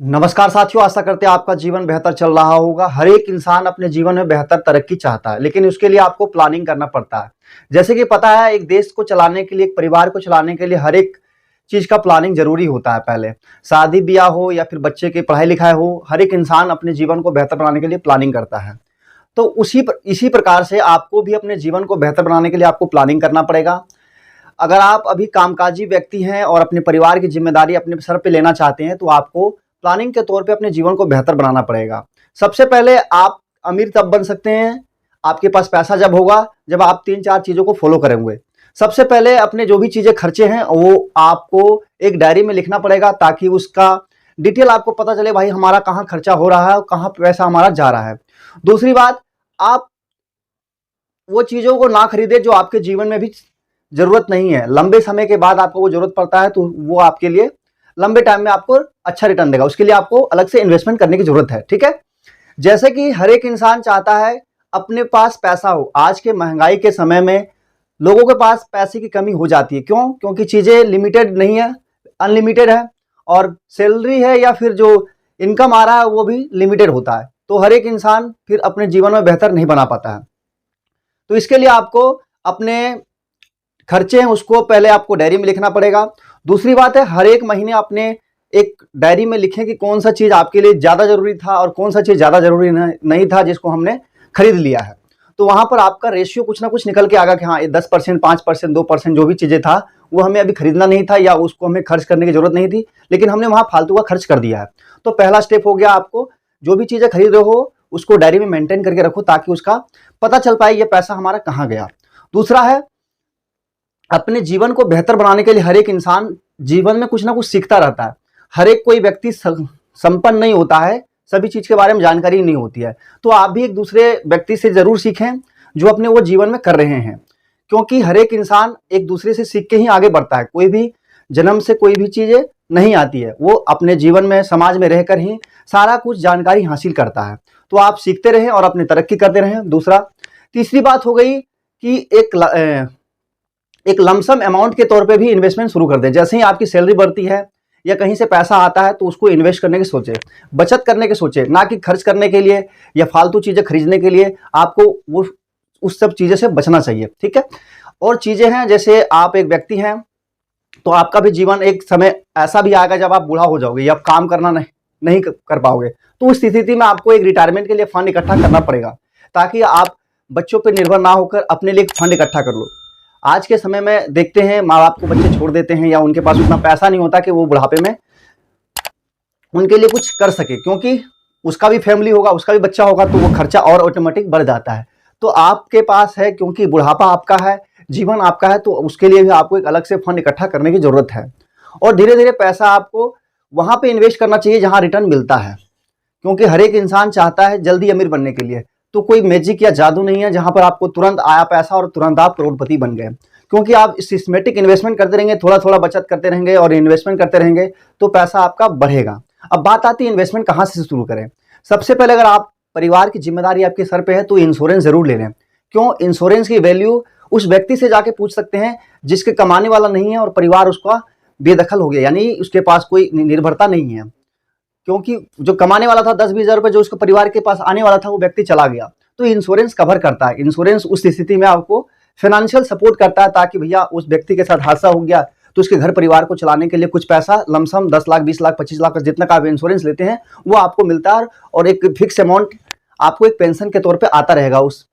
नमस्कार साथियों, आशा करते हैं आपका जीवन बेहतर चल रहा होगा। हर एक इंसान अपने जीवन में बेहतर तरक्की चाहता है, लेकिन उसके लिए आपको प्लानिंग करना पड़ता है। जैसे कि पता है, एक देश को चलाने के लिए, एक परिवार को चलाने के लिए हर एक चीज का प्लानिंग जरूरी होता है। पहले शादी ब्याह हो या फिर बच्चे की पढ़ाई लिखाई हो, हर एक इंसान अपने जीवन को बेहतर बनाने के लिए प्लानिंग करता है। तो इसी प्रकार से आपको भी अपने जीवन को बेहतर बनाने के लिए आपको प्लानिंग करना पड़ेगा। अगर आप अभी कामकाजी व्यक्ति हैं और अपने परिवार की जिम्मेदारी अपने सर पे लेना चाहते हैं, तो आपको प्लानिंग के तौर पे अपने जीवन को बेहतर बनाना पड़ेगा। सबसे पहले आप अमीर तब बन सकते हैं, आपके पास पैसा जब होगा, जब आप 3-4 चीज़ों को फॉलो करेंगे। सबसे पहले अपने जो भी चीज़ें खर्चे हैं, वो आपको एक डायरी में लिखना पड़ेगा, ताकि उसका डिटेल आपको पता चले, भाई हमारा कहाँ खर्चा हो रहा है और कहाँ पैसा हमारा जा रहा है। दूसरी बात, आप वो चीज़ों को ना खरीदें जो आपके जीवन में भी ज़रूरत नहीं है। लंबे समय के बाद आपको वो ज़रूरत पड़ता है, तो वो आपके लिए लंबे टाइम में आपको अच्छा रिटर्न देगा। उसके लिए आपको अलग से इन्वेस्टमेंट करने की ज़रूरत है, ठीक है? जैसे कि हर एक इंसान चाहता है अपने पास पैसा हो। आज के महंगाई के समय में लोगों के पास पैसे की कमी हो जाती है। क्यों? क्योंकि चीज़ें लिमिटेड नहीं है, अनलिमिटेड है, और सैलरी है या फिर जो इनकम आ रहा है वो भी लिमिटेड होता है। तो हर एक इंसान फिर अपने जीवन में बेहतर नहीं बना पाता है। तो इसके लिए आपको अपने खर्चे हैं उसको पहले आपको डायरी में लिखना पड़ेगा। दूसरी बात है, हर एक महीने अपने एक डायरी में लिखें कि कौन सा चीज़ आपके लिए ज़्यादा ज़रूरी था और कौन सा चीज़ ज़्यादा ज़रूरी नहीं था, जिसको हमने खरीद लिया है। तो वहाँ पर आपका रेशियो कुछ ना कुछ निकल के आएगा कि हाँ, ये 10%, 5%, 2% जो भी चीज़ें था, वो हमें अभी खरीदना नहीं था या उसको हमें खर्च करने की ज़रूरत नहीं थी, लेकिन हमने वहाँ फालतू का खर्च कर दिया है। तो पहला स्टेप हो गया, आपको जो भी चीज़ें खरीद रहे हो उसको डायरी में मेंटेन करके रखो, ताकि उसका पता चल पाए ये पैसा हमारा कहाँ गया। दूसरा है, अपने जीवन को बेहतर बनाने के लिए हर एक इंसान जीवन में कुछ ना कुछ सीखता रहता है। हर एक कोई व्यक्ति संपन्न नहीं होता है, सभी चीज के बारे में जानकारी नहीं होती है। तो आप भी एक दूसरे व्यक्ति से जरूर सीखें जो अपने वो जीवन में कर रहे हैं, क्योंकि हर एक इंसान एक दूसरे से सीख के ही आगे बढ़ता है। कोई भी जन्म से कोई भी चीजें नहीं आती है, वो अपने जीवन में, समाज में रहकर ही सारा कुछ जानकारी हासिल करता है। तो आप सीखते रहें और अपनी तरक्की करते रहें। दूसरा, तीसरी बात हो गई कि एक लमसम अमाउंट के तौर पे भी इन्वेस्टमेंट शुरू कर दें। जैसे ही आपकी सैलरी बढ़ती है या कहीं से पैसा आता है, तो उसको इन्वेस्ट करने की सोचें, बचत करने की सोचें, ना कि खर्च करने के लिए या फालतू चीज़ें खरीदने के लिए। आपको वो उस सब चीज़ें से बचना चाहिए, ठीक है? और चीज़ें हैं, जैसे आप एक व्यक्ति हैं, तो आपका भी जीवन एक समय ऐसा भी आएगा जब आप बूढ़ा हो जाओगे या आप काम करना नहीं कर पाओगे। तो उस स्थिति में आपको एक रिटायरमेंट के लिए फंड इकट्ठा करना पड़ेगा, ताकि आप बच्चों पर निर्भर ना होकर अपने लिए फंड इकट्ठा कर लो। आज के समय में देखते हैं, माँ बाप को बच्चे छोड़ देते हैं या उनके पास उतना पैसा नहीं होता कि वो बुढ़ापे में उनके लिए कुछ कर सके, क्योंकि उसका भी फैमिली होगा, उसका भी बच्चा होगा, तो वो खर्चा और ऑटोमेटिक बढ़ जाता है। तो आपके पास है, क्योंकि बुढ़ापा आपका है, जीवन आपका है, तो उसके लिए भी आपको एक अलग से फंड इकट्ठा करने की जरूरत है। और धीरे धीरे पैसा आपको वहां पे इन्वेस्ट करना चाहिए जहां रिटर्न मिलता है, क्योंकि हर एक इंसान चाहता है जल्दी अमीर बनने के लिए। तो कोई मैजिक या जादू नहीं है जहां पर आपको तुरंत आया पैसा और तुरंत आप करोड़पति बन गए। क्योंकि आप सिस्टमेटिक इन्वेस्टमेंट करते रहेंगे, थोड़ा थोड़ा बचत करते रहेंगे और इन्वेस्टमेंट करते रहेंगे, तो पैसा आपका बढ़ेगा। अब बात आती है इन्वेस्टमेंट कहाँ से शुरू करें। सबसे पहले, अगर आप परिवार की जिम्मेदारी आपके सर पे है, तो इंश्योरेंस जरूर ले लें। क्यों? इंश्योरेंस की वैल्यू उस व्यक्ति से जाके पूछ सकते हैं जिसके कमाने वाला नहीं है और परिवार उसका बेदखल हो गया, यानी उसके पास कोई निर्भरता नहीं है। क्योंकि जो कमाने वाला था 10-20 हज़ार रुपये, जो उसके परिवार के पास आने वाला था, वो व्यक्ति चला गया। तो इंश्योरेंस कवर करता है। इंश्योरेंस उस स्थिति में आपको फाइनेंशियल सपोर्ट करता है, ताकि भैया उस व्यक्ति के साथ हादसा हो गया तो उसके घर परिवार को चलाने के लिए कुछ पैसा लमसम 10 लाख, 20 लाख, 25 लाख, जितना का आप इंश्योरेंस लेते हैं वो आपको मिलता है। और एक फिक्स अमाउंट आपको एक पेंशन के तौर पर आता रहेगा। उस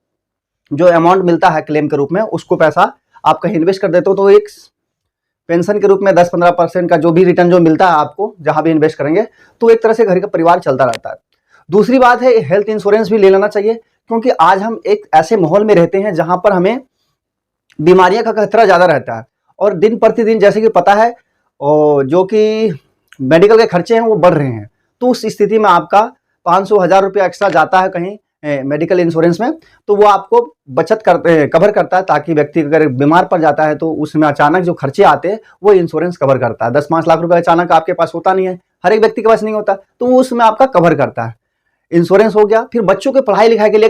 जो अमाउंट मिलता है क्लेम के रूप में, उसको पैसा आप कहीं इन्वेस्ट कर देते हो, तो एक पेंशन के रूप में 10-15% का जो भी रिटर्न जो मिलता है आपको, जहां भी इन्वेस्ट करेंगे, तो एक तरह से घर का परिवार चलता रहता है। दूसरी बात है, हेल्थ इंश्योरेंस भी ले लेना चाहिए, क्योंकि आज हम एक ऐसे माहौल में रहते हैं जहां पर हमें बीमारियां का खतरा ज्यादा रहता है। और दिन प्रतिदिन, जैसे कि पता है, जो कि मेडिकल के खर्चे हैं वो बढ़ रहे हैं। तो उस स्थिति में आपका 500-1000 रुपया एक्स्ट्रा जाता है कहीं मेडिकल इंश्योरेंस में, तो वो आपको कवर करता है, ताकि व्यक्ति अगर बीमार पड़ जाता है तो उसमें अचानक जो खर्चे आते हैं वो इंश्योरेंस कवर करता है। 10-5 लाख रुपए अचानक आपके पास होता नहीं है, हर एक व्यक्ति के पास नहीं होता, तो वो उसमें आपका कवर करता है। इंश्योरेंस हो गया। फिर बच्चों के पढ़ाई लिखाई के लिए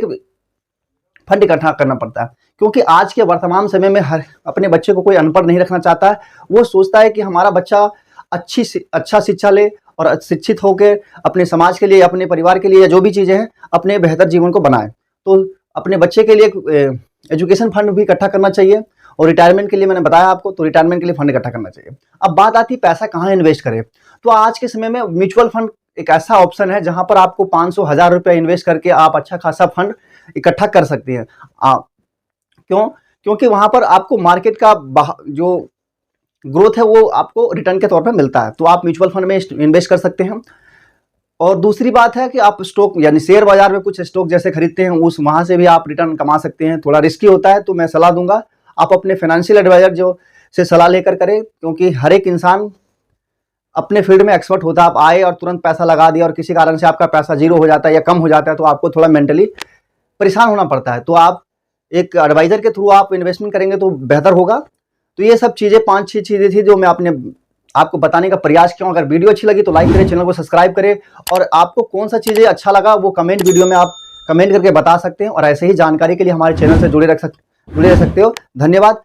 फंड इकट्ठा करना पड़ता है, क्योंकि आज के वर्तमान समय में हर अपने बच्चे को कोई अनपढ़ नहीं रखना चाहता है। वो सोचता है कि हमारा बच्चा अच्छा शिक्षा ले और शिक्षित होकर अपने समाज के लिए, अपने परिवार के लिए, या जो भी चीज़ें हैं, अपने बेहतर जीवन को बनाएं। तो अपने बच्चे के लिए एजुकेशन फंड भी इकट्ठा करना चाहिए, और रिटायरमेंट के लिए मैंने बताया आपको, तो रिटायरमेंट के लिए फंड इकट्ठा करना चाहिए। अब बात आती है पैसा कहाँ इन्वेस्ट करें। तो आज के समय में म्यूचुअल फंड एक ऐसा ऑप्शन है जहां पर आपको 500 1000 रुपया इन्वेस्ट करके आप अच्छा खासा फंड इकट्ठा कर सकते हैं। क्यों? क्योंकि वहां पर आपको मार्केट का जो ग्रोथ है वो आपको रिटर्न के तौर पर मिलता है, तो आप म्यूचुअल फंड में इन्वेस्ट कर सकते हैं। और दूसरी बात है कि आप स्टॉक यानी शेयर बाजार में कुछ स्टॉक जैसे खरीदते हैं, उस वहां से भी आप रिटर्न कमा सकते हैं। थोड़ा रिस्की होता है, तो मैं सलाह दूंगा आप अपने फाइनेंशियल एडवाइजर जो से सलाह लेकर करें, क्योंकि हर एक इंसान अपने फील्ड में एक्सपर्ट होता है। आप आए और तुरंत पैसा लगा दिया और किसी कारण से आपका पैसा जीरो हो जाता है या कम हो जाता है, तो आपको थोड़ा मेंटली परेशान होना पड़ता है। तो आप एक एडवाइजर के थ्रू आप इन्वेस्टमेंट करेंगे तो बेहतर होगा। तो ये सब चीज़ें 5-6 चीज़ें थी जो मैं आपको बताने का प्रयास किया। अगर वीडियो अच्छी लगी तो लाइक करें, चैनल को सब्सक्राइब करें, और आपको कौन सा चीज़ें अच्छा लगा वो कमेंट वीडियो में आप कमेंट करके बता सकते हैं। और ऐसे ही जानकारी के लिए हमारे चैनल से जुड़े रह सकते हो। धन्यवाद।